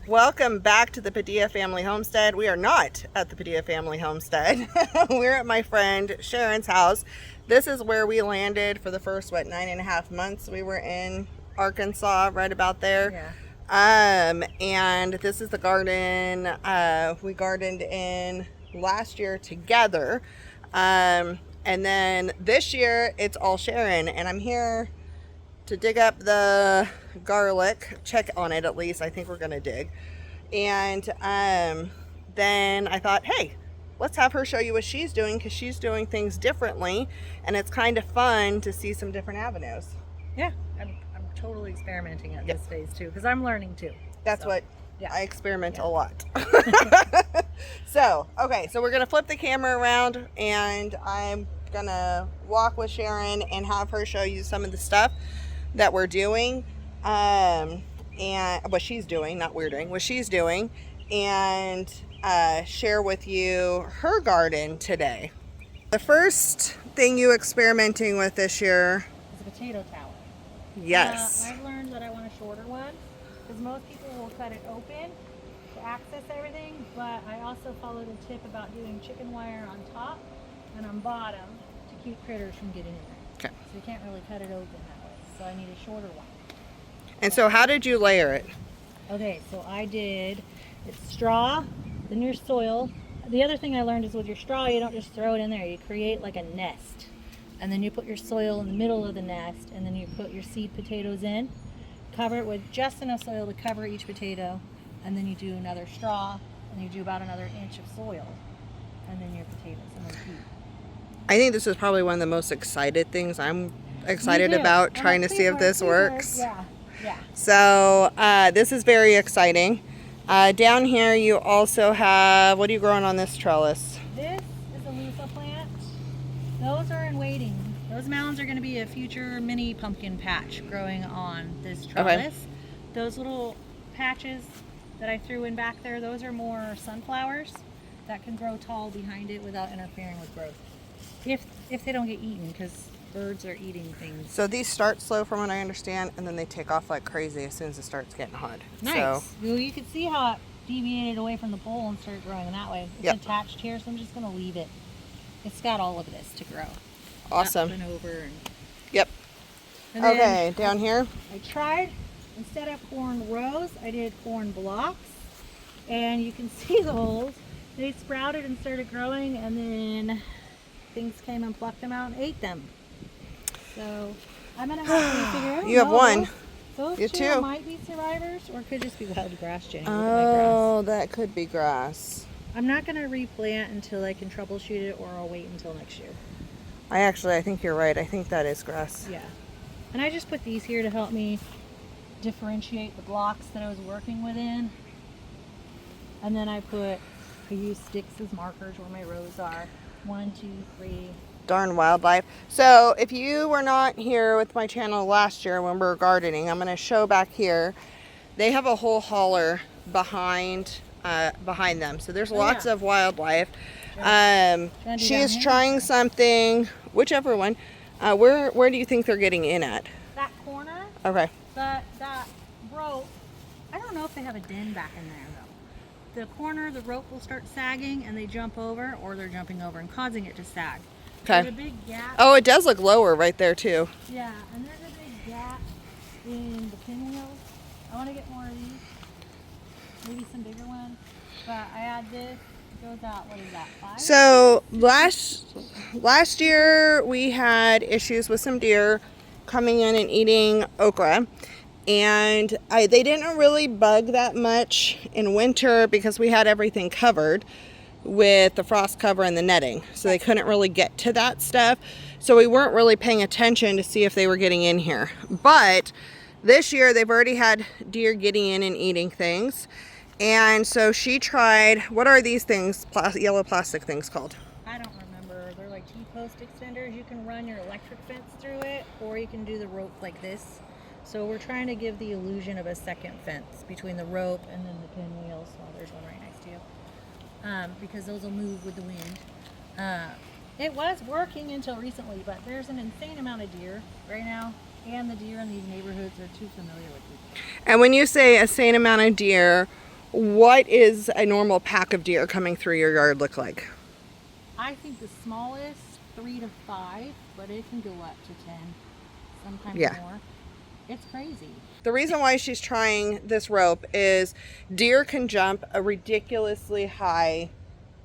Welcome back to the Padilla Family Homestead. We are not at the Padilla Family Homestead. We're at my friend Sharon's house. This is where we landed for the first, 9.5 months we were in Arkansas, right about there. Yeah. And this is the garden we gardened in last year together. And then this year it's all Sharon, and I'm here to dig up the garlic, check on it at least. I think we're gonna dig. And then I thought, hey, let's have her show you what she's doing, because she's doing things differently, and it's kind of fun to see some different avenues. Yeah, I'm totally experimenting at this phase too, because I'm learning too. That's so, what yeah. I experiment a lot. So, okay, so we're gonna flip the camera around, and I'm gonna walk with Sharon and have her show you some of the stuff that we're doing, and what she's doing, not we're doing, what she's doing, and share with you her garden today. The first thing you experimenting with this year? It's a potato tower. Yes. I've learned that I want a shorter one, because most people will cut it open to access everything, but I also followed a tip about doing chicken wire on top and on bottom to keep critters from getting in there. Okay. So you can't really cut it open that way. So I need a shorter one. And so how did you layer it? Okay, so it's straw, then your soil. The other thing I learned is with your straw, you don't just throw it in there. You create like a nest. And then you put your soil in the middle of the nest, and then you put your seed potatoes in. Cover it with just enough soil to cover each potato, and then you do another straw, and you do about another inch of soil, and then your potatoes, and then feed. I think this is probably one of the most excited things I'm excited about, trying to see if this works. Yeah. So this is very exciting. Down here you also have, what are you growing on this trellis? This is a Lusa plant. Those are in waiting. Those mounds are going to be a future mini pumpkin patch growing on this trellis. Okay. Those little patches that I threw in back there, those are more sunflowers that can grow tall behind it without interfering with growth. If they don't get eaten, because birds are eating things. So these start slow from what I understand, and then they take off like crazy as soon as it starts getting hot. Nice. So, well, you can see how it deviated away from the pole and started growing that way. It's attached here, so I'm just going to leave it. It's got all of this to grow. awesome. Up and over. And Yep. And okay, down here. I tried, instead of corn rows, I did corn blocks. And you can see the holes. They sprouted and started growing, and then things came and plucked them out and ate them. So I'm going to have to figure out. You have one. Those You two two. might be survivors, or it could just be wild grass, Jenny. Oh, that could be grass. I'm not going to replant until I can troubleshoot it, or I'll wait until next year. I think you're right. I think that is grass. Yeah. And I just put these here to help me differentiate the blocks that I was working within. And then I use sticks as markers where my rows are. 1, 2, 3. Darn wildlife. So if you were not here with my channel last year when we were gardening, I'm going to show back here. They have a whole hauler behind them. So there's lots of wildlife. She is trying something, whichever one. Where do you think they're getting in at? That corner. Okay. That rope. I don't know if they have a den back in there though. The corner, the rope will start sagging and they jump over, or they're jumping over and causing it to sag. Okay. There's a big gap. Oh, it does look lower right there too. Yeah, and there's a big gap in the pinwheels. I want to get more of these. Maybe some bigger ones. But I add this. It goes out, what is that, 5? So last year we had issues with some deer coming in and eating okra. And they didn't really bug that much in winter because we had everything covered with the frost cover and the netting. So they couldn't really get to that stuff. So we weren't really paying attention to see if they were getting in here. But this year they've already had deer getting in and eating things. And so she tried, what are these things, yellow plastic things called? I don't remember. They're like T-post extenders. You can run your electric fence through it, or you can do the rope like this. So we're trying to give the illusion of a second fence between the rope and then the pinwheels. Well, there's one right next to you. Because those will move with the wind. It was working until recently, but there's an insane amount of deer right now, and the deer in these neighborhoods are too familiar with people. And when you say a insane amount of deer, What is a normal pack of deer coming through your yard look like? I think the smallest 3 to 5, but it can go up to 10, sometimes more. It's crazy. The reason why she's trying this rope is deer can jump a ridiculously high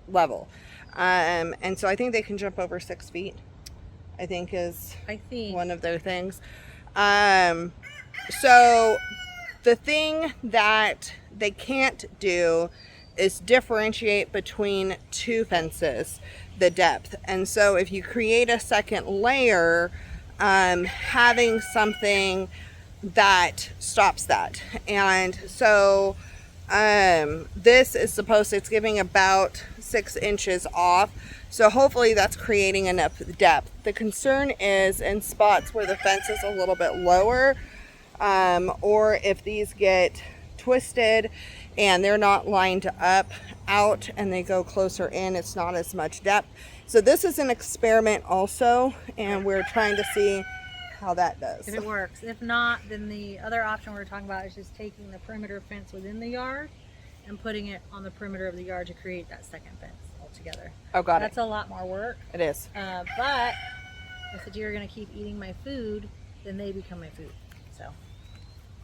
level. And so I think they can jump over 6 feet, I think is one of their things. So the thing that they can't do is differentiate between two fences, the depth. And so if you create a second layer, having something that stops that. And so this is supposed to, it's giving about 6 inches off. So hopefully that's creating enough depth. The concern is in spots where the fence is a little bit lower, or if these get twisted and they're not lined up out and they go closer in, it's not as much depth. So this is an experiment also, and we're trying to see how that does. If it works. If not, then the other option we're talking about is just taking the perimeter fence within the yard and putting it on the perimeter of the yard to create that second fence altogether. Oh, got it. That's a lot more work. It is. But if the deer are going to keep eating my food, then they become my food. So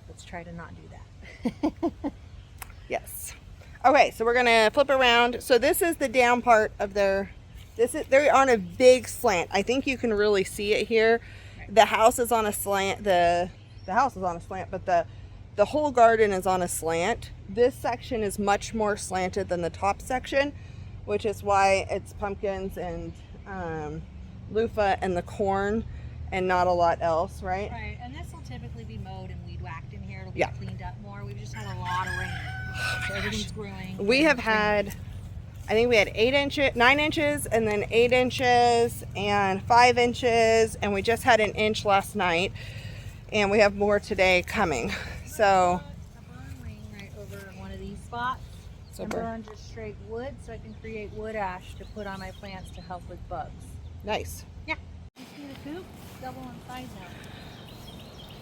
let's try to not do that. Yes. Okay, so we're gonna flip around. So this is the down part of their, they're on a big slant. I think you can really see it here. The house is on a slant. The house is on a slant, but the whole garden is on a slant. This section is much more slanted than the top section, which is why it's pumpkins and loofah and the corn and not a lot else, right? Right, and this will typically be mowed and weed whacked in here. It'll be cleaned up more. We've just had a lot of rain, so everything's growing. We have had, I think we had 9 inches, and then 8 inches and 5 inches, and we just had an inch last night, and we have more today coming. So a burn ring right over one of these spots. So burn just straight wood, so I can create wood ash to put on my plants to help with bugs. Nice. Yeah. You see the coop? Double in size now.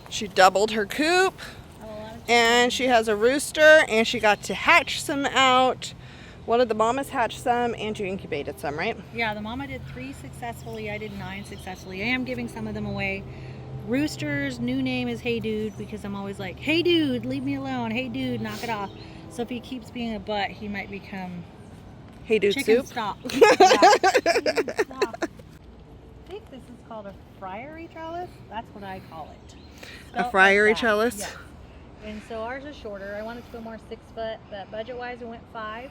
She doubled her coop, and she has a rooster, and she got to hatch some out. One of the mamas hatched some, and you incubated some, right? Yeah, the mama did 3 successfully. I did 9 successfully. I am giving some of them away. Rooster's new name is Hey Dude, because I'm always like, hey dude, leave me alone. Hey dude, knock it off. So if he keeps being a butt, he might become Hey Dude chicken soup. Stop. Chicken stop. I think this is called a friary trellis. That's what I call it. A friary trellis? Yes. And so ours is shorter. I wanted to go more 6 foot, but budget-wise we went 5.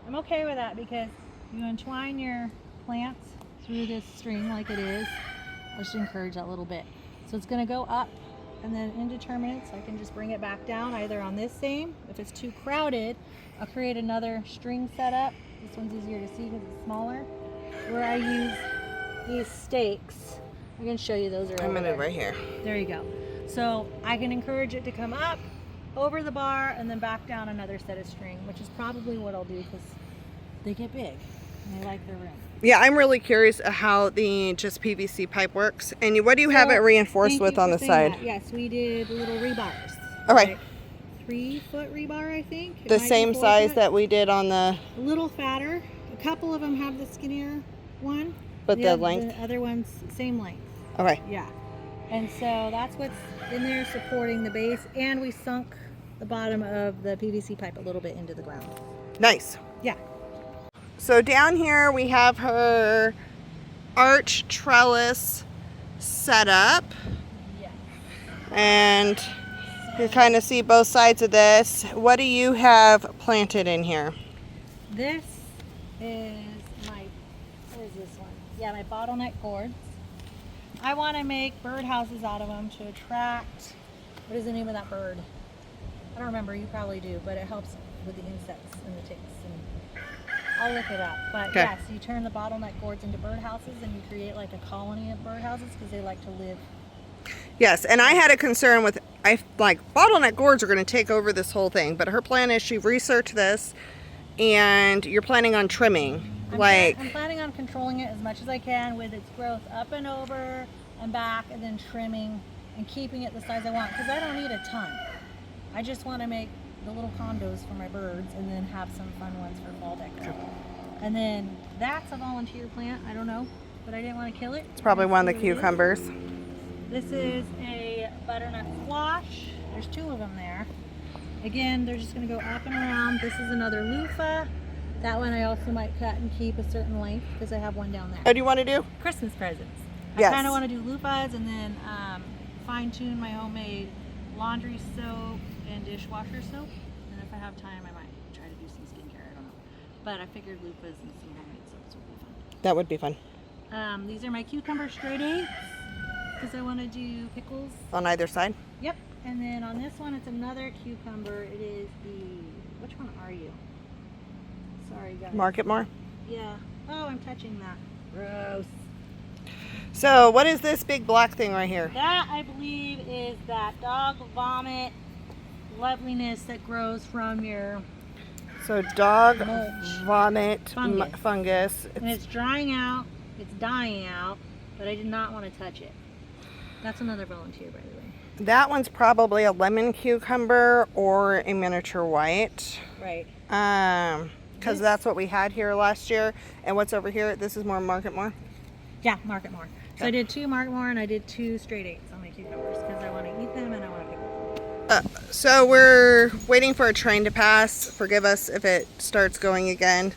I'm okay with that because you entwine your plants through this string like it is. I just encourage that little bit. So it's going to go up and then indeterminate, so I can just bring it back down either on this same. If it's too crowded, I'll create another string setup. This one's easier to see because it's smaller. Where I use these stakes. I can show you those are I'm in it right here. There you go. So I can encourage it to come up over the bar and then back down another set of string, which is probably what I'll do because they get big and they like their room. Yeah, I'm really curious how the just PVC pipe works. And what do you have it reinforced with on the side? Yes, we did little rebars. Okay. Like 3-foot rebar, I think. The same size that we did on the... A little fatter. A couple of them have the skinnier one. But the length? The other one's same length. Okay. Yeah. And so that's what's in there supporting the base. And we sunk the bottom of the PVC pipe a little bit into the ground. Nice. Yeah. So down here we have her arch trellis set up. Yeah. And you kind of see both sides of this. What do you have planted in here? This is my, what is this one? Yeah, my bottleneck gourds. I want to make birdhouses out of them to attract, what is the name of that bird? I don't remember, you probably do, but it helps with the insects and the ticks. And I'll look it up. But yes, you turn the bottleneck gourds into birdhouses and you create like a colony of birdhouses because they like to live. Yes, and I had a concern with, bottleneck gourds are going to take over this whole thing, but her plan is she researched this and you're planning on trimming. I'm planning on controlling it as much as I can with its growth up and over and back, and then trimming and keeping it the size I want because I don't need a ton. I just want to make the little condos for my birds, and then have some fun ones for fall decor. And then that's a volunteer plant. I don't know, but I didn't want to kill it. It's probably one of the cucumbers. This is a butternut squash. There's 2 of them there. Again, they're just going to go up and around. This is another loofah. That one I also might cut and keep a certain length because I have one down there. What do you want to do? Christmas presents. Yes. I kind of want to do loofahs and then fine tune my homemade laundry soap and dishwasher soap. And if I have time, I might try to do some skincare. I don't know. But I figured loofahs and some homemade soaps would be fun. That would be fun. These are my cucumber straight dates because I want to do pickles. On either side? Yep. And then on this one, it's another cucumber. It is which one are you? Sorry, guys. Market more? Yeah. Oh, I'm touching that. Gross. So what is this big black thing right here? That, I believe, is that dog vomit loveliness that grows from your So dog mulch. vomit Fungus. fungus. And it's drying out. It's dying out. But I did not want to touch it. That's another volunteer, by the way. That one's probably a lemon cucumber or a miniature white. Right. Because that's what we had here last year. And what's over here? This is more Market More. Yeah, Market More. So I did 2 Market More and I did 2 straight dates on my cucumbers because I want to eat them and I want to pickle them. So we're waiting for a train to pass. Forgive us if it starts going again.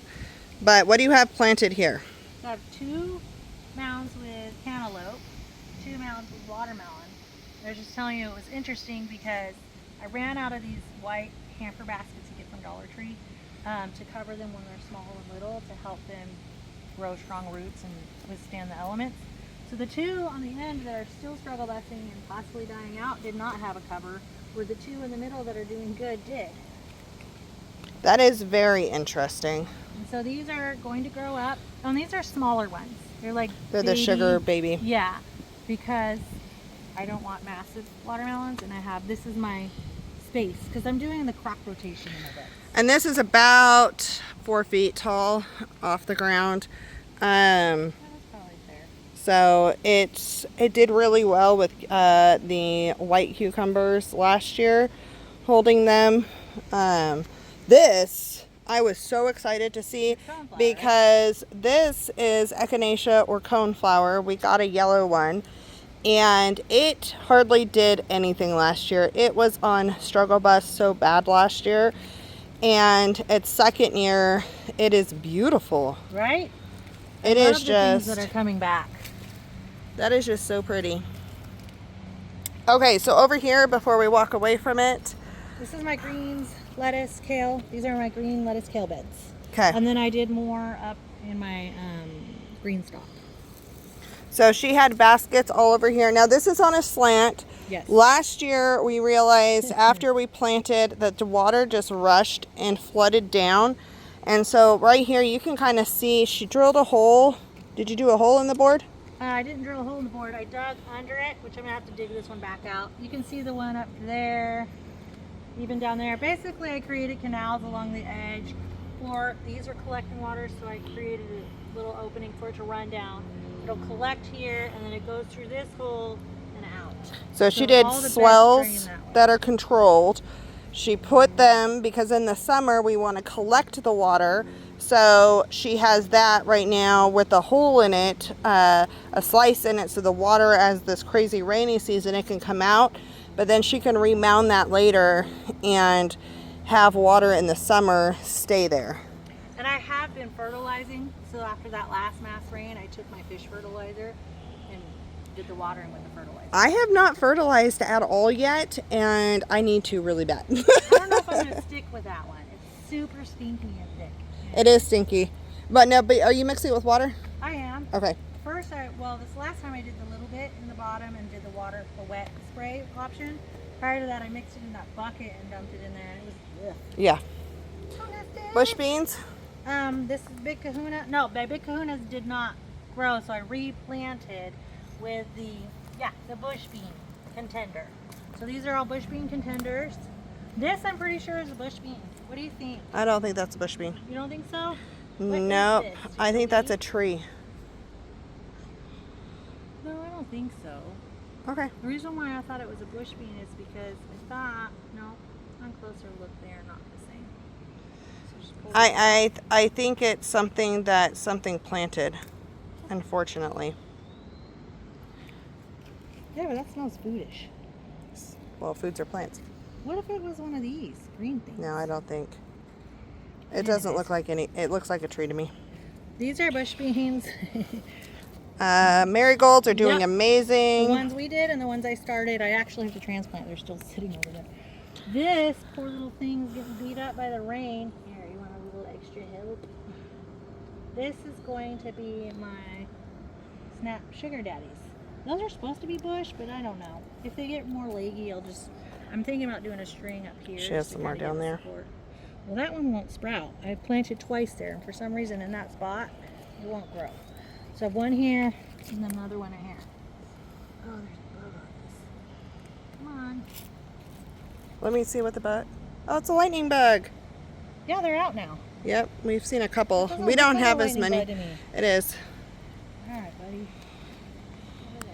But what do you have planted here? So I have 2 mounds with cantaloupe, 2 mounds with watermelon. I was just telling you it was interesting because I ran out of these white hamper baskets you get from Dollar Tree to cover them when they're small and little to help them grow strong roots and withstand the elements. So the 2 on the end that are still struggle busting and possibly dying out did not have a cover, where the 2 in the middle that are doing good did. That is very interesting. And so these are going to grow up. Oh, and these are smaller ones. They're like They're the sugar baby. Yeah, because I don't want massive watermelons, and this is my space because I'm doing the crop rotation in my bed. And this is about 4 feet tall off the ground. That's probably fair. So it did really well with the white cucumbers last year, holding them. This I was so excited to see Coneflower, because this is echinacea or coneflower. We got a yellow one. And it hardly did anything last year. It was on struggle bus so bad last year. And its second year, it is beautiful. Right? It I is love the just, things that are coming back. that is just so pretty. Okay, so over here, before we walk away from it. This is my greens, lettuce, kale. These are my green lettuce kale beds. Okay. And then I did more up in my GreenStalk. So she had baskets all over here. Now this is on a slant. Yes. Last year we realized after we planted that the water just rushed and flooded down. And so right here you can kind of see she drilled a hole. Did you do a hole in the board? I didn't drill a hole in the board. I dug under it, which I'm going to have to dig this one back out. You can see the one up there, even down there. Basically I created canals along the edge. These are collecting water, so I created a little opening for it to run down. It'll collect here, and then it goes through this hole and out. So she did all the beds swells drain that way. that are controlled. She put them, because in the summer we want to collect the water. So she has that right now with a hole in it, a slice in it, so the water, as this crazy rainy season, it can come out. But then she can remound that later and have water in the summer stay there. And I have been fertilizing, so after that last mass rain, I took my fish fertilizer and did the watering with the fertilizer. I have not fertilized at all yet, and I need to really bad. I don't know if I'm going to stick with that one. It's super stinky and thick. It is stinky. But no, but are you mixing it with water? I am. Okay. First, this last time I did the little bit in the bottom and did the wet spray option. Prior to that, I mixed it in that bucket and dumped it in there, and it was ugh. Yeah. So nasty. Bush beans? This is Big Kahuna. No, my Big Kahunas did not grow, so I replanted with the bush bean contender. So these are all bush bean contenders. This I'm pretty sure is a bush bean. What do you think? I don't think that's a bush bean. You don't think so? What No, is this? Do you I think that's a believe? tree. No, I don't think so. Okay. The reason why I thought it was a bush bean is because I thought, no, On closer look, they are not the same. So just pull I think it's something that something planted, unfortunately. Yeah, but that smells foodish. Well, foods are plants. What if it was one of these green things? No, I don't think. It Anyways. doesn't look like any. It looks like a tree to me. These are bush beans. Marigolds are doing Yep. amazing. The ones we did and the ones I started, I actually have to transplant. They're still sitting over there. This poor little thing's getting beat up by the rain. Here, you want a little extra help? This is going to be my snap sugar daddies. Those are supposed to be bush, but I don't know. If they get more leggy, I'm thinking about doing a string up here. She has just to some more kinda down give there. support. Well, that one won't sprout. I planted twice there, and for some reason in that spot, it won't grow. So I have one here, and then another one in here. Oh, there's a bug on this. Come on. Let me see what the bug. Oh, it's a lightning bug. Yeah, they're out now. Yep, we've seen a couple. That doesn't We look don't like a have as lightning many. bug to me. It is. All right, buddy. Over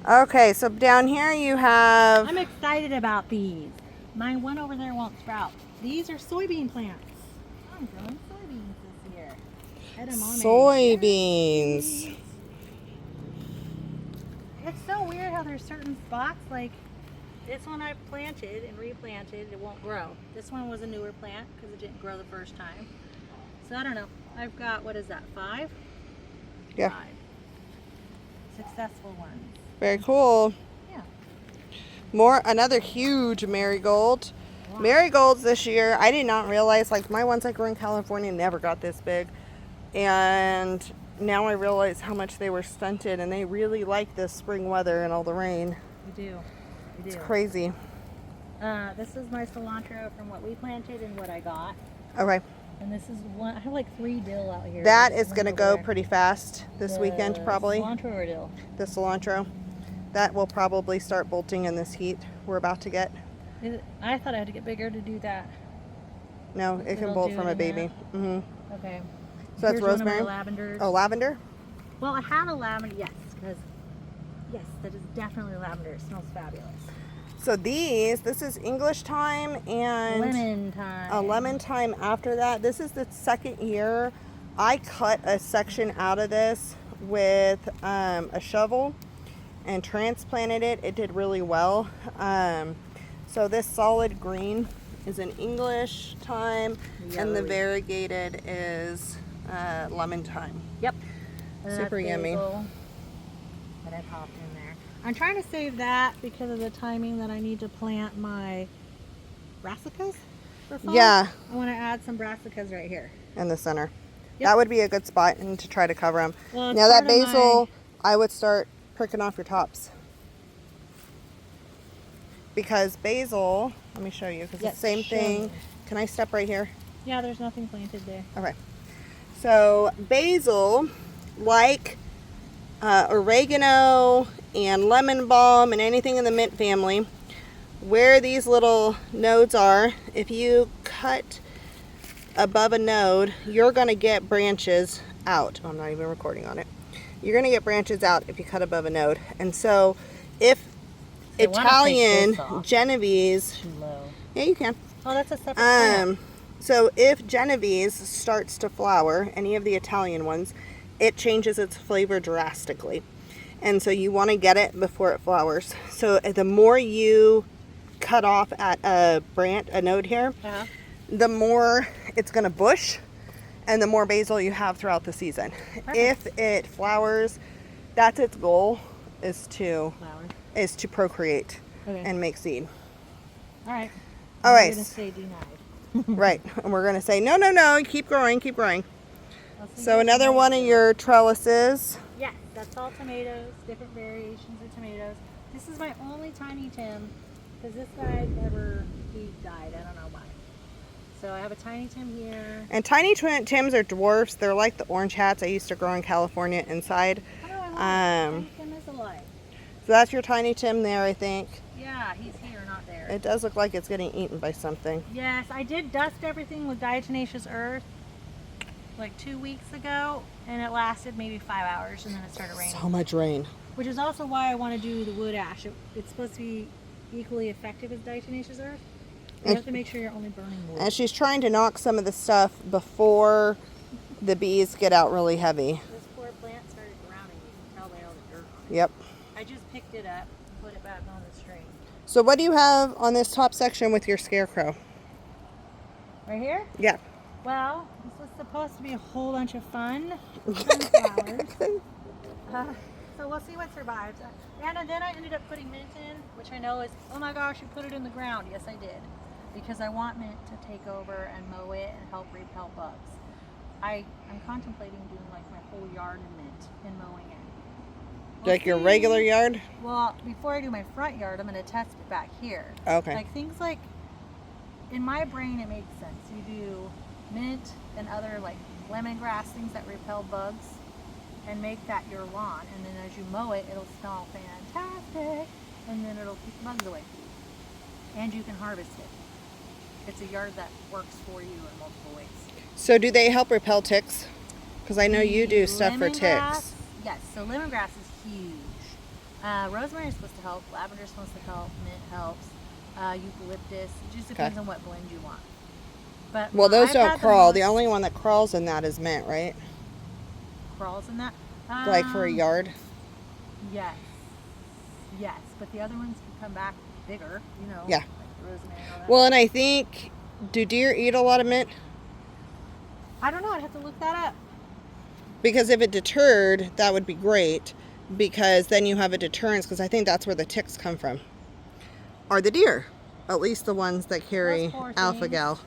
there. Okay, so down here you have. I'm excited about these. My one over there won't sprout. These are soybean plants. I'm growing soybeans this year. Edamame. Soybeans. Yes. It's so weird how there's certain spots, like this one I planted and replanted, it won't grow. This one was a newer plant because it didn't grow the first time. So I don't know. I've got, what is that, 5? Yeah. 5 successful ones. Very cool. Yeah. Another huge marigold. Wow. Marigolds this year, I did not realize, like my ones I grew in California never got this big. And now I realize how much they were stunted, and they really like the spring weather and all the rain. We do. We do. It's crazy. This is my cilantro from what we planted and what I got. Okay. And this is one, I have like 3 dill out here. That This is one going to over go there. pretty fast this weekend, probably. Cilantro or dill? The cilantro. That will probably start bolting in this heat we're about to get. I thought I had to get bigger to do that. No, it can It'll bolt do from it a in baby. that? Okay. So that's Here's one of rosemary? my lavenders. Oh, lavender? Well, I have a lavender, yes, because yes, that is definitely lavender. It smells fabulous. So this is English thyme and Lemon time. a lemon thyme after that. This is the second year. I cut a section out of this with a shovel and transplanted it. It did really well. So this solid green is an English thyme, and the Yellowy. variegated is lemon thyme. Yep. And Super that's yummy. basil that I popped in there. I'm trying to save that because of the timing that I need to plant my brassicas for fall. Yeah. I want to add some brassicas right here. In the center. Yep. That would be a good spot and to try to cover them. Well, it's Now that part of basil, I would start pricking off your tops. Because basil, let me show you, because Yes, it's the same show thing. me. Can I step right here? Yeah, there's nothing planted there. Okay. So basil, like oregano and lemon balm and anything in the mint family, where these little nodes are, if you cut above a node, you're going to get branches out. I'm not even recording on it. You're going to get branches out if you cut above a node. And so if I wanna take Italian this off. Genovese, Too low. yeah, you can. Oh, that's a separate plant. So if Genovese starts to flower, any of the Italian ones, it changes its flavor drastically. And so you want to get it before it flowers. So the more you cut off at a node here, Uh-huh. the more it's going to bush and the more basil you have throughout the season. Perfect. If it flowers, that's its goal, is to procreate Okay. and make seed. All right. All I'm right. going to say denied. Right. And we're going to say, no, keep growing, keep growing. I'll see So you another tomorrow. one of your trellises. Yes, that's all tomatoes, different variations of tomatoes. This is my only Tiny Tim, because this guy he died. I don't know why. So I have a Tiny Tim here. And Tiny Tims are dwarfs. They're like the orange hats I used to grow in California inside. How do I like Tiny Tim is alive. So that's your Tiny Tim there, I think. Yeah, he's here, not there. It does look like it's getting eaten by something. Yes, I did dust everything with diatomaceous earth like 2 weeks ago, and it lasted maybe 5 hours, and then it started raining. So much rain. Which is also why I want to do the wood ash. It's supposed to be equally effective as diatomaceous earth. You have to make sure you're only burning wood. And she's trying to knock some of the stuff before the bees get out really heavy. This poor plant started drowning. You can tell by all the dirt on it. Yep. I just picked it up and put it back on the string. So what do you have on this top section with your scarecrow? Right here? Yeah. Well, this was supposed to be a whole bunch of fun sunflowers. So we'll see what survives. And then I ended up putting mint in, which I know is, oh my gosh, you put it in the ground. Yes, I did. Because I want mint to take over and mow it and help repel bugs. I'm contemplating doing like my whole yard in mint and mowing it. Like your regular yard? Well, before I do my front yard, I'm going to test it back here. Okay. Like things like, in my brain it makes sense. You do mint and other like lemongrass, things that repel bugs, and make that your lawn. And then as you mow it, it'll smell fantastic. And then it'll keep bugs away. And you can harvest it. It's a yard that works for you in multiple ways. So do they help repel ticks? Because I know you do stuff for Lemongrass, ticks. Yes, so lemongrass is huge. Rosemary is supposed to help. Lavender is supposed to help. Mint helps. Eucalyptus. It just depends on what blend you want. But Well, those I've don't had crawl. The only one that crawls in that is mint, right? crawls in that. Like for a yard? Yes. Yes, but the other ones can come back bigger, you know. Yeah. Like the rosemary and all that. Well, and I think, do deer eat a lot of mint? I don't know. I'd have to look that up. Because if it deterred, that would be great. Because then you have a deterrence, because I think that's where the ticks come from. Are the deer. At least the ones that carry Those poor alpha things. gal.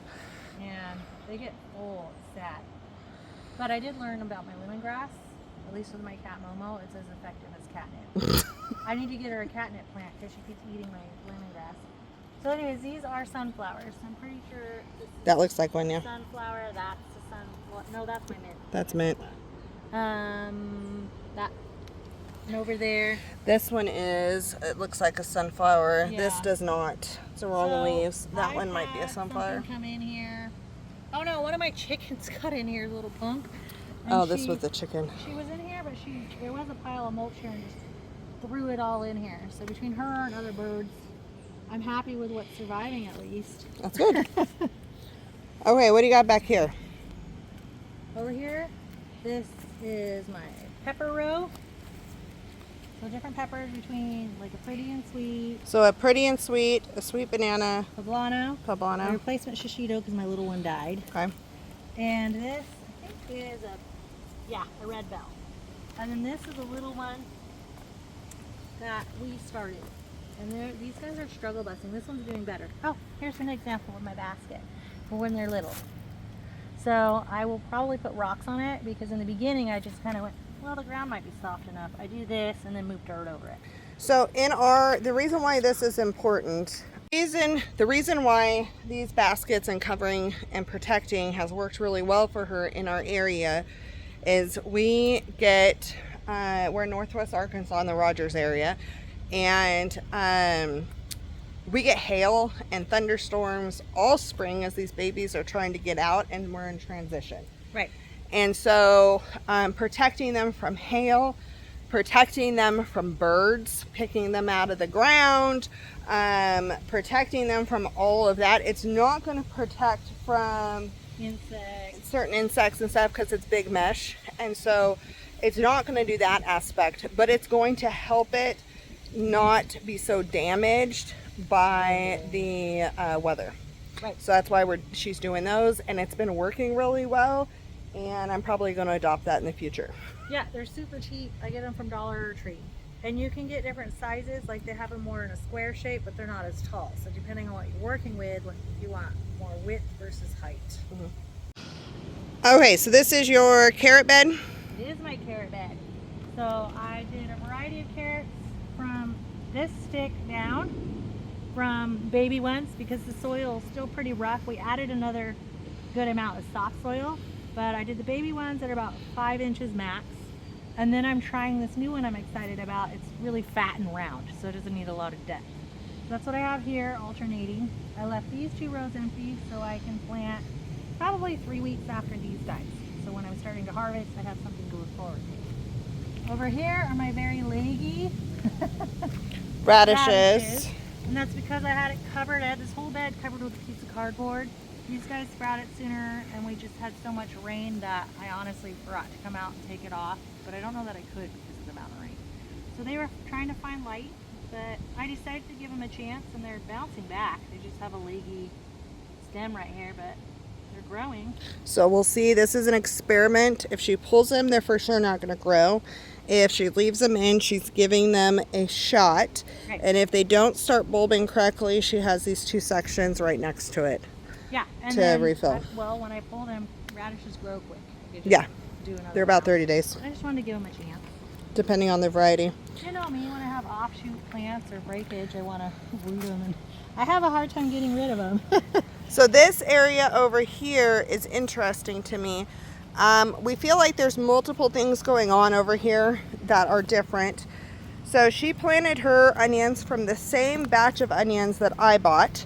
And they get full. It's sad. But I did learn about my lemongrass. At least with my cat Momo, it's as effective as catnip. I need to get her a catnip plant because she keeps eating my lemongrass. So anyways, these are sunflowers. I'm pretty sure this is That looks like one, yeah. sunflower. That's a sunflower. No, that's my mint. That's mint. That. And over there. This one is, it looks like a sunflower. Yeah. This does not. It's the wrong leaves. That I've one might be a had sunflower. something come in here. Oh no, one of my chickens got in here, little punk. And Oh, this was the chicken. She was in here, but there was a pile of mulch here and just threw it all in here. So between her and other birds, I'm happy with what's surviving at least. That's good. Okay, what do you got back here? Over here, this is my pepper row. So different peppers between like a pretty and sweet. So a pretty and sweet, a sweet banana, Poblano. A poblano. replacement shishito because my little one died. Okay. And this, I think, is a red bell. And then this is a little one that we started. And these guys are struggle busting. This one's doing better. Oh, here's an example of my basket for when they're little. So I will probably put rocks on it because in the beginning I just kind of went, well, the ground might be soft enough. I do this and then move dirt over it. So the reason why this is important, the reason why these baskets and covering and protecting has worked really well for her in our area is we're in Northwest Arkansas in the Rogers area, and we get hail and thunderstorms all spring as these babies are trying to get out and we're in transition. Right. And so protecting them from hail, protecting them from birds, picking them out of the ground, protecting them from all of that. It's not going to protect from certain insects and stuff because it's big mesh. And so it's not going to do that aspect, but it's going to help it not be so damaged by the weather. Right. So that's why she's doing those, and it's been working really well. And I'm probably going to adopt that in the future. Yeah, they're super cheap. I get them from Dollar Tree. And you can get different sizes. Like they have them more in a square shape, but they're not as tall. So depending on what you're working with, like if you want more width versus height. Mm-hmm. Okay, so this is your carrot bed? It is my carrot bed. So I did a variety of carrots from this stick down, from baby ones, because the soil is still pretty rough. We added another good amount of soft soil. But I did the baby ones that are about 5 inches max. And then I'm trying this new one I'm excited about. It's really fat and round, so it doesn't need a lot of depth. So that's what I have here, alternating. I left these 2 rows empty so I can plant probably 3 weeks after these guys. So when I'm starting to harvest, I have something to look forward to. Over here are my very leggy Radishes. And that's because I had it covered. I had this whole bed covered with a piece of cardboard. These guys sprouted sooner, and we just had so much rain that I honestly forgot to come out and take it off. But I don't know that I could because of the amount of rain. So they were trying to find light, but I decided to give them a chance, and they're bouncing back. They just have a leggy stem right here, but they're growing. So we'll see. This is an experiment. If she pulls them, they're for sure not going to grow. If she leaves them in, she's giving them a shot. Right. And if they don't start bulbing correctly, she has these 2 sections right next to it. Yeah, and to then, refill. Well, when I pull them, radishes grow quick. You just Yeah, do another they're about round. 30 days, I just wanted to give them a chance. depending on the variety. You know me, when I have offshoot plants or breakage, I want to root them, and I have a hard time getting rid of them. So this area over here is interesting to me. We feel like there's multiple things going on over here that are different. So she planted her onions from the same batch of onions that I bought.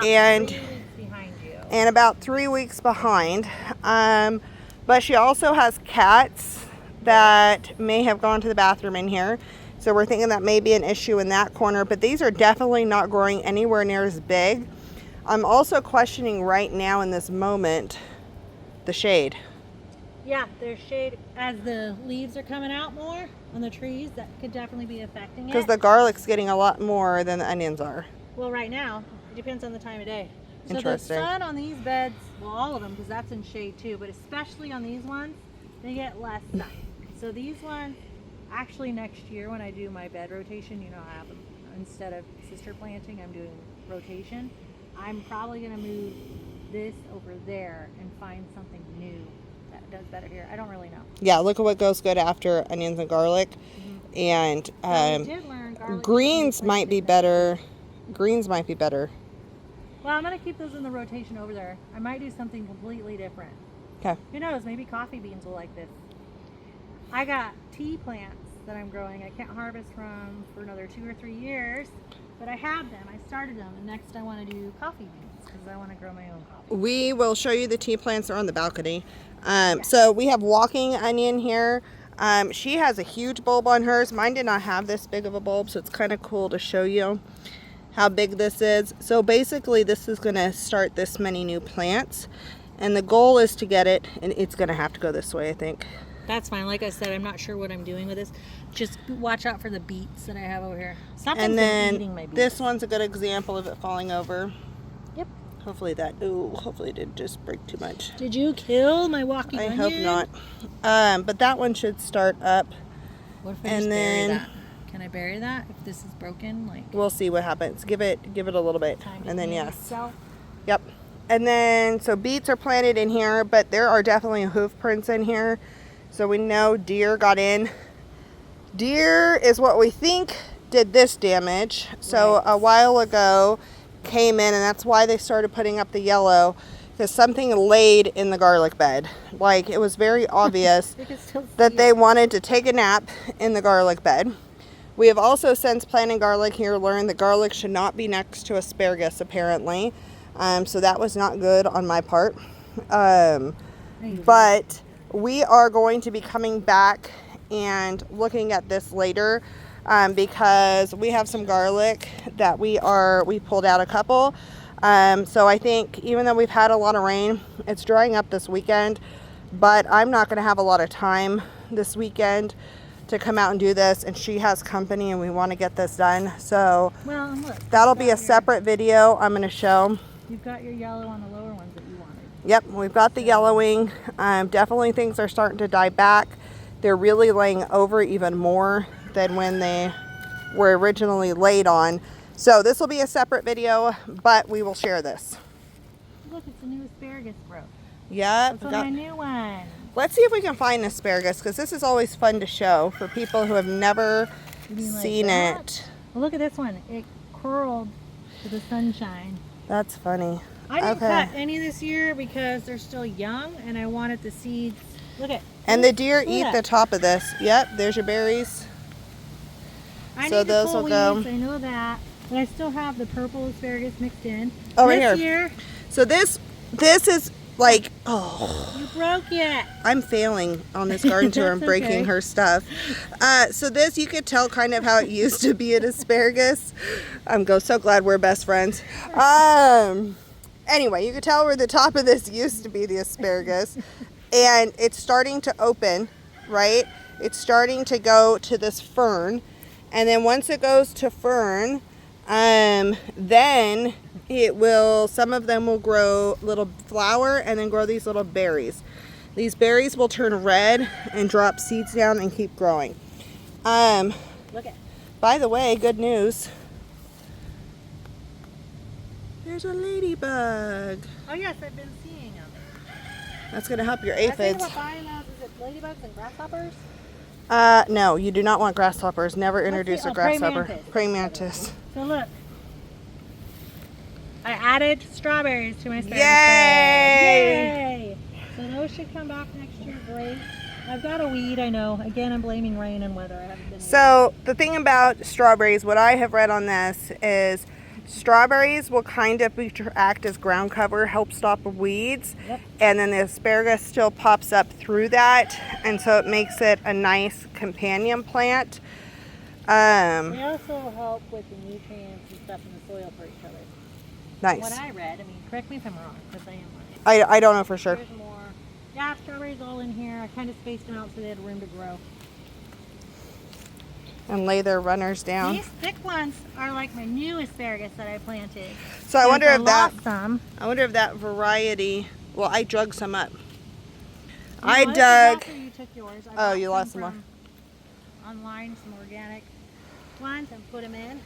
And 3 weeks behind you. and about 3 weeks behind. But she also has cats that may have gone to the bathroom in here. So we're thinking that may be an issue in that corner, but these are definitely not growing anywhere near as big. I'm also questioning right now in this moment the shade. Yeah, there's shade as the leaves are coming out more on the trees. That could definitely be affecting it. Because the garlic's getting a lot more than the onions are. Well, right now, it depends on the time of day. So the Interesting. sun on these beds, well, all of them, because that's in shade too, but especially on these ones, they get less sun. So these ones, actually next year when I do my bed rotation, you know, I have them, instead of sister planting, I'm doing rotation. I'm probably going to move this over there and find something new that does better here. I don't really know. Yeah, look at what goes good after onions and garlic. Mm-hmm. And I did learn garlic greens might be better. Greens might be better. Well, I'm going to keep those in the rotation over there. I might do something completely different. Okay. Who knows? Maybe coffee beans will like this. I got tea plants that I'm growing. I can't harvest from for another 2 or 3 years, but I have them. I started them, and next I want to do coffee beans because I want to grow my own coffee. We will show you the tea plants. They're on the balcony. So we have walking onion here. She has a huge bulb on hers. Mine did not have this big of a bulb, so it's kind of cool to show you how big this is. So basically this is going to start this many new plants, and the goal is to get it, and it's going to have to go this way, I think. That's fine. Like I said, I'm not sure what I'm doing with this. Just watch out for the beets that I have over here. Something's And been eating my then beets. this one's a good example of it falling over. Yep. Hopefully it didn't just break too much. Did you kill my walking I onion? hope not. But that one should start up. What if I And just then- bury that? Can I bury that if this is broken? Like, We'll see what happens. Give it a little bit, time to and then heal yes. itself? Yep. And then, so beets are planted in here, but there are definitely hoof prints in here. So we know deer got in. Deer is what we think did this damage. So Right. a while ago came in, and that's why they started putting up the yellow, because something laid in the garlic bed. Like, it was very obvious You can still see that it. they wanted to take a nap in the garlic bed. We have also, since planting garlic here, learned that garlic should not be next to asparagus, apparently. So that was not good on my part. But we are going to be coming back and looking at this later, because we have some garlic that we pulled out a couple. So I think even though we've had a lot of rain, it's drying up this weekend, but I'm not going to have a lot of time this weekend to come out and do this, and she has company and we want to get this done. So Well, and look. that'll you've be got a separate video I'm going to show. You've got your yellow on the lower ones that you wanted. Yep, we've got the yellowing. Definitely things are starting to die back. They're really laying over even more than when they were originally laid on. So this will be a separate video, but we will share this. Look, it's a new asparagus growth. Yep. That's one of my new ones. Let's see if we can find asparagus, because this is always fun to show for people who have never You mean like seen that? it. Well, look at this one. It curled to the sunshine. That's funny. I didn't Okay. cut any this year because they're still young, and I wanted the seeds. Look at. And the deer look eat at the that. top of this. Yep, there's your berries. I so need to those pull will go. weeds, I know that, but I still have the purple asparagus mixed in. Oh, right this here. year, So this is Like, oh. You broke it. I'm failing on this garden tour. I'm That's breaking okay. her stuff. So this, you could tell kind of how it used to be an asparagus. I'm so glad we're best friends. Anyway, you could tell where the top of this used to be the asparagus. And it's starting to open, right? It's starting to go to this fern. And then once it goes to fern, then some of them will grow little flower and then grow these little berries. These berries will turn red and drop seeds down and keep growing. Look at. By the way, good news. There's a ladybug. Oh yes, I've been seeing them. That's going to help your I think aphids. about buying those. Is it ladybugs and grasshoppers? No, you do not want grasshoppers. Never introduce a praying grasshopper. mantis. Praying mantis. So look, I added strawberries to my asparagus Yay! bed. Yay! So those should come back next year. Great. I've got a weed. I know. Again, I'm blaming rain and weather. I haven't been. So the thing about strawberries, what I have read on this is strawberries will kind of act as ground cover, help stop weeds. Yep. And then the asparagus still pops up through that, and so it makes it a nice companion plant. They also help with the nutrients and stuff in the soil for each other. Nice. What I read, I mean, correct me if I'm wrong, because I am learning. I don't know for sure. There's more. Yeah, strawberries all in here. I kind of spaced them out so they had room to grow. And lay their runners down. These thick ones are like my new asparagus that I planted. So I wonder if that. lost some. I wonder if that variety. Well, I drug some up. No, I this is dug. after you took yours. I Oh, bought you lost some from online, some organic ones, and put them in.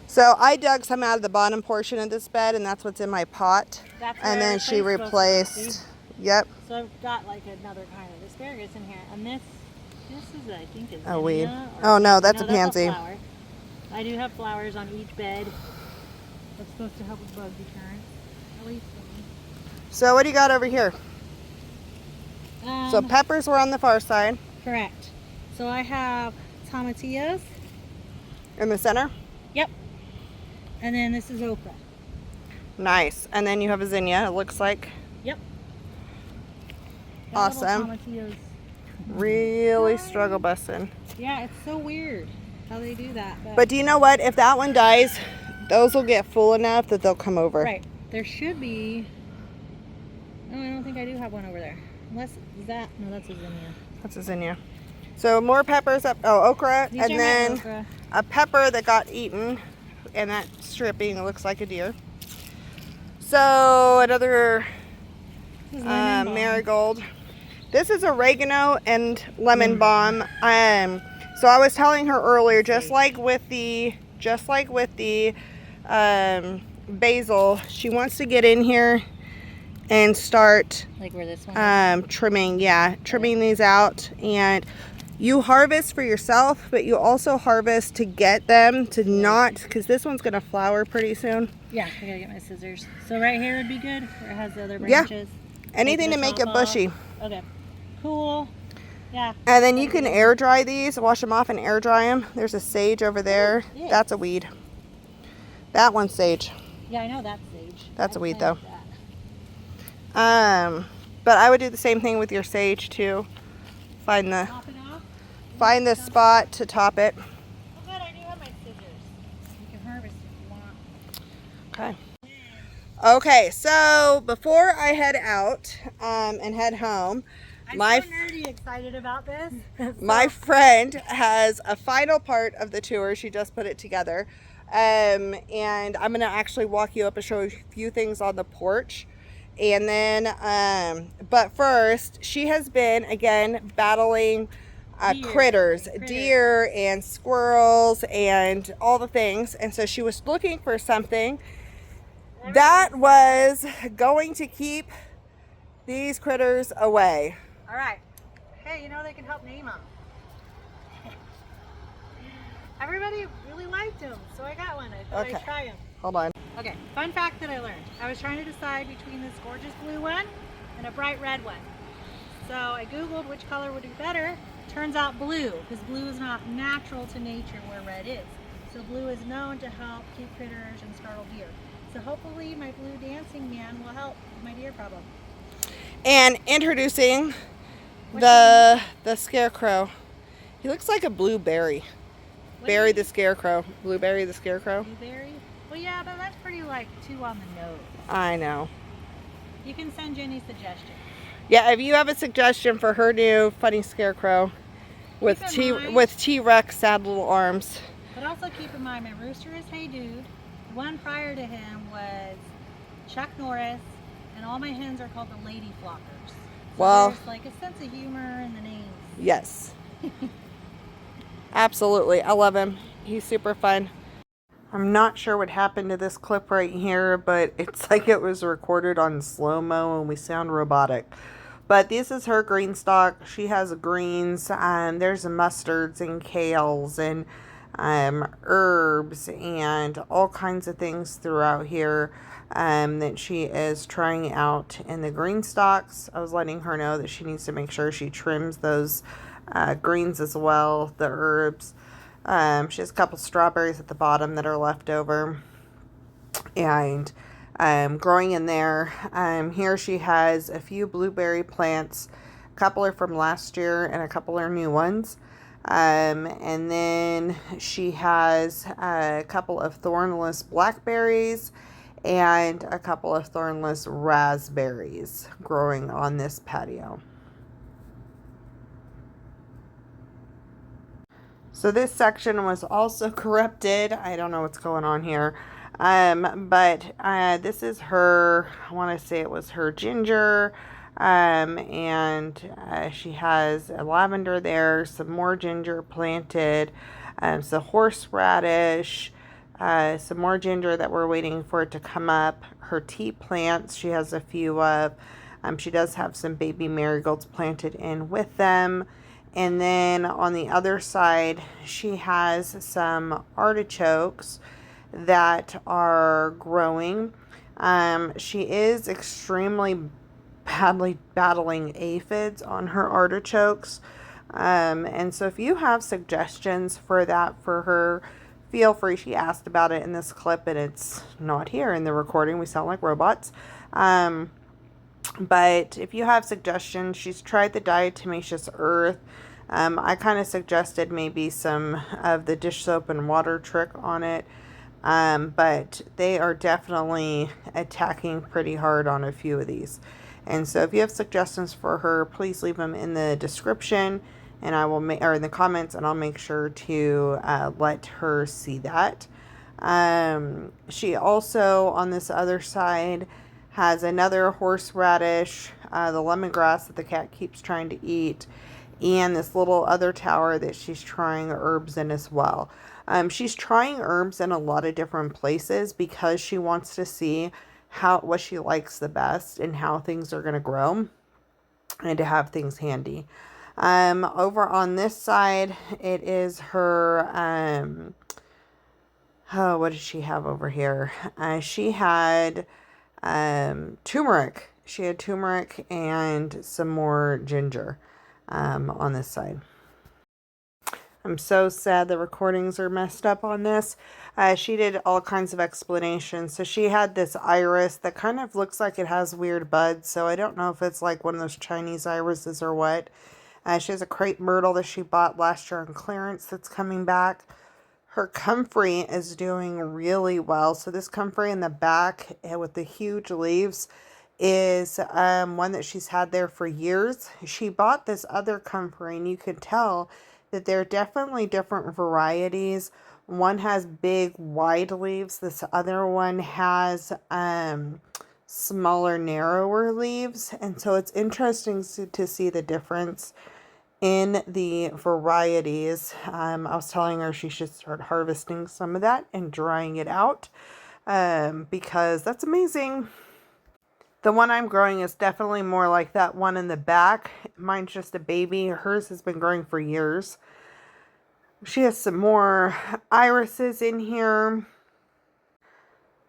So I dug some out of the bottom portion of this bed, and that's what's in my pot. That's where And I then she replaced replaced. Yep. So I've got like another kind of asparagus in here, and this is I think is A weed. zinnia Oh no, that's a pansy. flower. I do have flowers on each bed. That's supposed to help with bug deterrent. At least for me. So what do you got over here? So peppers were on the far side. Correct. So I have tomatillos. In the center. Yep. And then this is okra. Nice. And then you have a zinnia, it looks like. Yep. Awesome. Tomatillos. Really struggle busting. Yeah, it's so weird how they do that. But do you know what? If that one dies, those will get full enough that they'll come over. Right. There should be. No, I don't think I do have one over there. Unless, is that? No, that's a zinnia. That's a zinnia. So more peppers up. Oh, okra. These and are then my okra. a pepper that got eaten. And that stripping looks like a deer. So another This is lemon balm. marigold. This is oregano and lemon balm. So I was telling her earlier, just like with the basil, she wants to get in here and start Like where this one is. trimming these out. And you harvest for yourself, but you also harvest to get them to not, because this one's gonna flower pretty soon. Yeah, I gotta get my scissors. So right here would be good, where it has the other branches. Anything to the make it top bushy. off. Okay. Cool. Yeah. And then you can air dry these, wash them off and air dry them. There's a sage over there. Yeah. That's a weed. That one's sage. Yeah, I know that's sage. That's a weed, planted though. But I would do the same thing with your sage too. Find the spot to top it. Oh good, I do have my scissors. You can harvest if you want. Okay. Okay, so before I head out and head home, I'm my so nerdy excited about this. my friend has a final part of the tour. She just put it together. And I'm going to actually walk you up and show you a few things on the porch. And then, but first, she has been, again, battling critters, deer and squirrels and all the things. And so she was looking for something that was going to keep these critters away. All right. Hey, you know they can help name them. Everybody really liked them, so I got one. I thought I'd try them. Hold on. Okay, fun fact that I learned. I was trying to decide between this gorgeous blue one and a bright red one. So I Googled which color would be better. Turns out blue, because blue is not natural to nature where red is. So blue is known to help keep critters and startle deer. So hopefully my blue dancing man will help with my deer problem. And introducing What's the scarecrow. He looks like a blueberry. Barry the Scarecrow. Blueberry the Scarecrow. Blueberry? Well, yeah, but that's pretty like too on the nose. I know. You can send Jenny suggestions. Yeah, if you have a suggestion for her new funny scarecrow with T-Rex sad little arms. But also keep in mind, my rooster is Hey Dude. The one prior to him was Chuck Norris, and all my hens are called the Lady Flockers. So well, there's like a sense of humor in the names. Yes. Absolutely. I love him. He's super fun. I'm not sure what happened to this clip right here, but it's like it was recorded on slow-mo and we sound robotic. But this is her GreenStalk. She has greens, and there's mustards and kales and herbs and all kinds of things throughout here that she is trying out in the GreenStalks. I was letting her know that she needs to make sure she trims those greens as well, the herbs. She has a couple strawberries at the bottom that are left over. And growing in there. Here she has a few blueberry plants. A couple are from last year and a couple are new ones. And then she has a couple of thornless blackberries and a couple of thornless raspberries growing on this patio. So this section was also corrupted. I don't know what's going on here. But this is her, I want to say it was her ginger. And she has a lavender there, some more ginger planted, some horseradish, some more ginger that we're waiting for it to come up. Her tea plants, she has a few of. She does have some baby marigolds planted in with them. And then on the other side, she has some artichokes that are growing. She is extremely badly battling aphids on her artichokes. And so if you have suggestions for that for her, feel free. She asked about it in this clip, and it's not here in the recording. We sound like robots. But if you have suggestions, she's tried the diatomaceous earth. I kind of suggested maybe some of the dish soap and water trick on it. But they are definitely attacking pretty hard on a few of these. And so if you have suggestions for her, please leave them in the description and I will or in the comments, and I'll make sure to let her see that. She also, on this other side, has another horseradish, the lemongrass that the cat keeps trying to eat, and this little other tower that she's trying herbs in as well. She's trying herbs in a lot of different places because she wants to see what she likes the best and how things are going to grow and to have things handy. Over on this side, it is her, what did she have over here? She had turmeric. She had turmeric and some more ginger on this side. I'm so sad the recordings are messed up on this. She did all kinds of explanations. So she had this iris that kind of looks like it has weird buds. So I don't know if it's like one of those Chinese irises or what. She has a crepe myrtle that she bought last year on clearance that's coming back. Her comfrey is doing really well. So this comfrey in the back with the huge leaves is one that she's had there for years. She bought this other comfrey, and you can tell that there are definitely different varieties. One has big wide leaves. This other one has smaller, narrower leaves. And so it's interesting to see the difference in the varieties. I was telling her she should start harvesting some of that and drying it out because that's amazing. The one I'm growing is definitely more like that one in the back. Mine's just a baby. Hers has been growing for years. She has some more irises in here.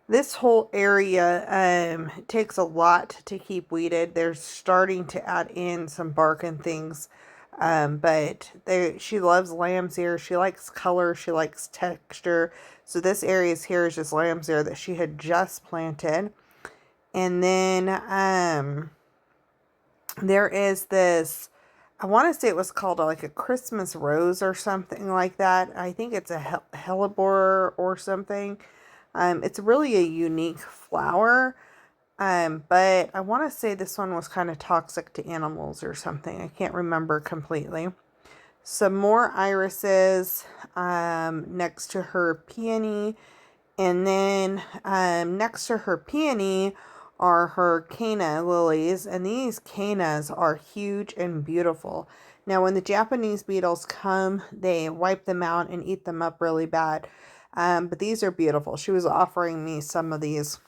This whole area takes a lot to keep weeded. They're starting to add in some bark and things. But she loves lamb's ear. She likes color. She likes texture. So this area here is just lamb's ear that she had just planted. And then there is this, I want to say it was called like a Christmas rose or something like that. I think it's a hellebore or something. It's really a unique flower. But I want to say this one was kind of toxic to animals or something. I can't remember completely. Some more irises next to her peony. And then next to her peony are her canna lilies. And these cannas are huge and beautiful. Now, when the Japanese beetles come, they wipe them out and eat them up really bad. But these are beautiful. She was offering me some of these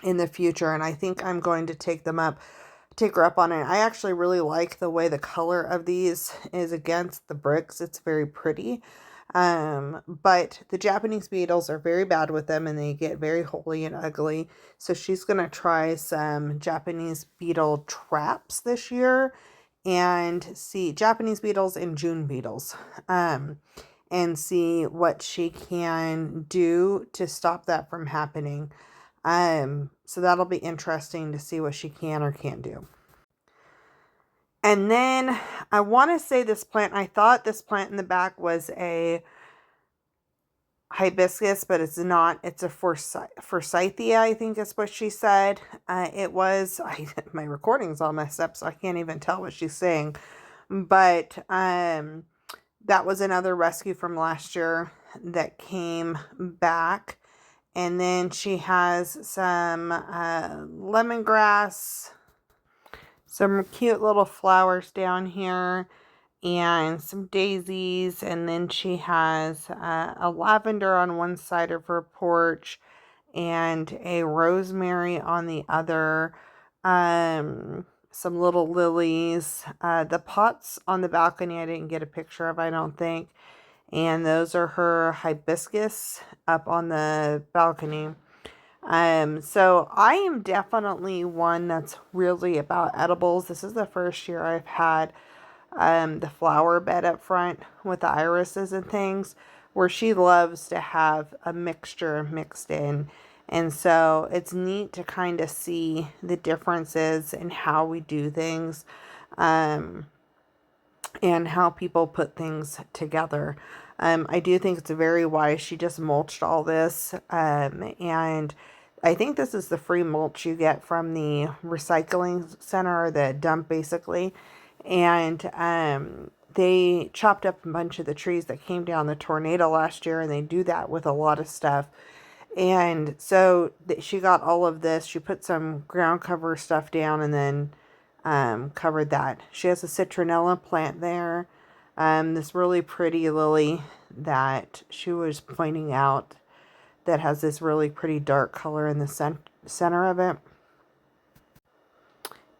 in the future, and I think I'm going to take her up on it. I actually really like the way the color of these is against the bricks. It's very pretty. But the Japanese beetles are very bad with them, and they get very holy and ugly. So she's going to try some Japanese beetle traps this year and see Japanese beetles and June beetles. And see what she can do to stop that from happening. So that'll be interesting to see what she can or can't do. And then I want to say this plant, I thought this plant in the back was a hibiscus, but it's not. It's a forsythia, I think is what she said. It was, my recording's all messed up, so I can't even tell what she's saying. But that was another rescue from last year that came back. And then she has some lemongrass, some cute little flowers down here, and some daisies. And then she has a lavender on one side of her porch and a rosemary on the other. Some little lilies. The pots on the balcony I didn't get a picture of, I don't think. And those are her hibiscus up on the balcony. So I am definitely one that's really about edibles. This is the first year I've had the flower bed up front with the irises and things, where she loves to have a mixture mixed in. And so it's neat to kind of see the differences in how we do things. And how people put things together. I do think it's very wise. She just mulched all this. And I think this is the free mulch you get from the recycling center or the dump, basically. And they chopped up a bunch of the trees that came down the tornado last year, and they do that with a lot of stuff. And so she got all of this. She put some ground cover stuff down and then covered that. She has a citronella plant there. This really pretty lily that she was pointing out that has this really pretty dark color in the center of it.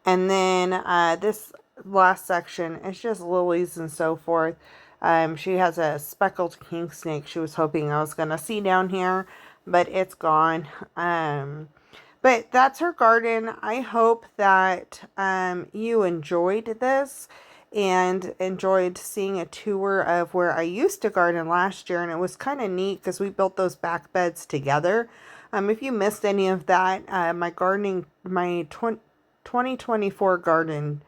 And then this last section is just lilies and so forth. She has a speckled king snake she was hoping I was going to see down here, but it's gone. But that's her garden. I hope that you enjoyed this and enjoyed seeing a tour of where I used to garden last year. And it was kind of neat because we built those back beds together. If you missed any of that, my 2024 garden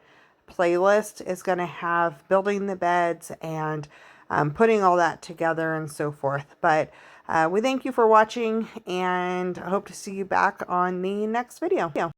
playlist is going to have building the beds and putting all that together and so forth. But we thank you for watching, and I hope to see you back on the next video.